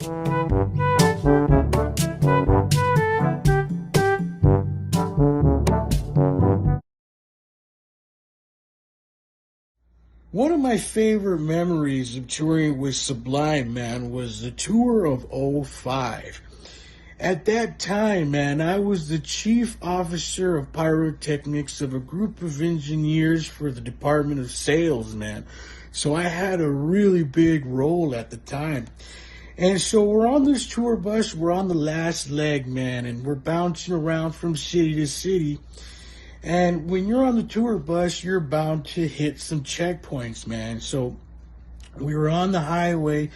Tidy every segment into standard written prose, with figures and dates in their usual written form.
One of my favorite memories of touring with Sublime, man, was the tour of '05. At that time, man, I was the chief officer of pyrotechnics of a group of engineers for the Department of Sales, man. So I had a really big role at the time. And so we're on this tour bus, we're on the last leg, man, and we're bouncing around from city to city. And when you're on the tour bus, you're bound to hit some checkpoints, man. So we were on the highway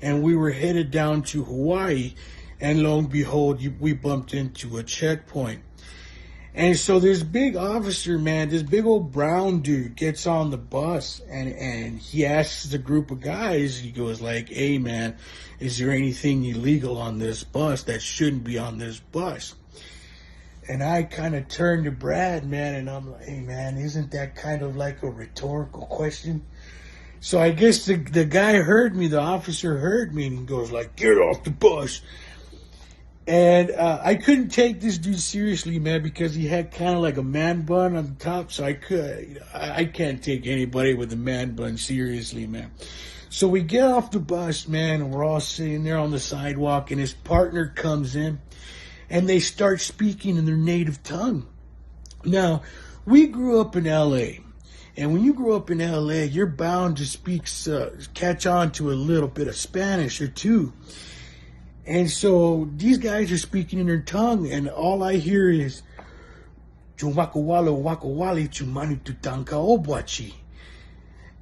and we were headed down to Hawaii. And lo and behold, we bumped into a checkpoint. And so this big officer, man, this big old brown dude gets on the bus and he asks the group of guys, he goes like, hey, man, is there anything illegal on this bus that shouldn't be on this bus? And I kind of turned to Brad, man, and I'm like, hey, man, isn't that kind of like a rhetorical question? So I guess the guy heard me, the officer heard me, and he goes like, get off the bus. And I couldn't take this dude seriously, man, because he had kind of like a man bun on the top. So I can't take anybody with a man bun seriously, man. So we get off the bus, man, and we're all sitting there on the sidewalk, and his partner comes in. And they start speaking in their native tongue. Now, we grew up in L.A., and when you grow up in L.A., you're bound to catch on to a little bit of Spanish or two. And so these guys are speaking in their tongue, and all I hear is Chumakawalo wakawali chumani tutanka obwachi.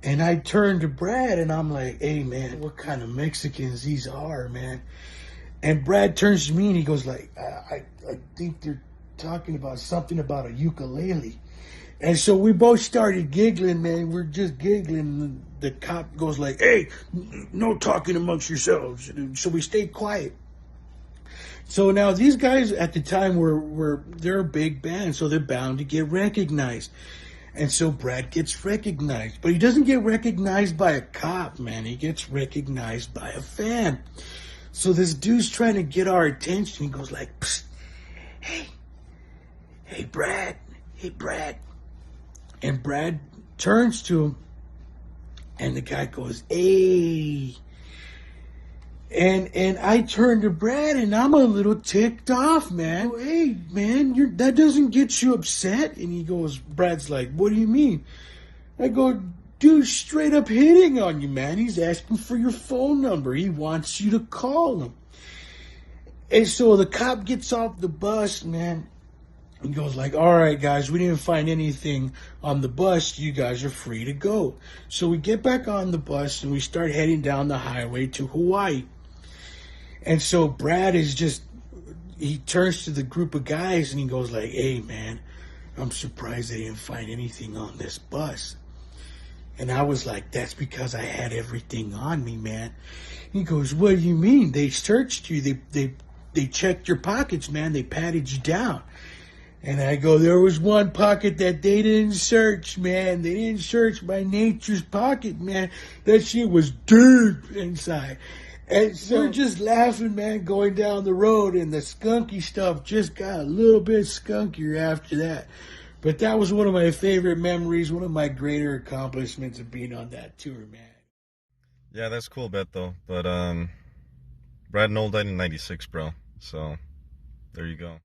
And I turn to Brad, and I'm like, hey, man, what kind of Mexicans these are, man? And Brad turns to me and he goes like, I think they're talking about something about a ukulele. And so we both started giggling, man. We're just giggling. The cop goes like, hey, no talking amongst yourselves. So we stayed quiet. So now these guys at the time they're a big band, so they're bound to get recognized. And so Brad gets recognized. But he doesn't get recognized by a cop, man. He gets recognized by a fan. So this dude's trying to get our attention. He goes like, psst, hey, Brad. And Brad turns to him, and the guy goes, hey. And I turn to Brad, and I'm a little ticked off, man. Oh, hey, man, that doesn't get you upset? And he goes, Brad's like, what do you mean? I go, dude, straight up hitting on you, man. He's asking for your phone number. He wants you to call him. And so the cop gets off the bus, man. He goes like, all right, guys, we didn't find anything on the bus. You guys are free to go. So we get back on the bus and we start heading down the highway to Hawaii. And so Brad he turns to the group of guys and he goes like, hey, man, I'm surprised they didn't find anything on this bus. And I was like, that's because I had everything on me, man. He goes, what do you mean? They searched you. They checked your pockets, man. They patted you down. And I go, there was one pocket that they didn't search, man. They didn't search my nature's pocket, man. That shit was deep inside. And so we're just laughing, man, going down the road. And the skunky stuff just got a little bit skunkier after that. But that was one of my favorite memories, one of my greater accomplishments of being on that tour, man. Yeah, that's cool, Beto. But Brad Knoll died in '96, bro. So there you go.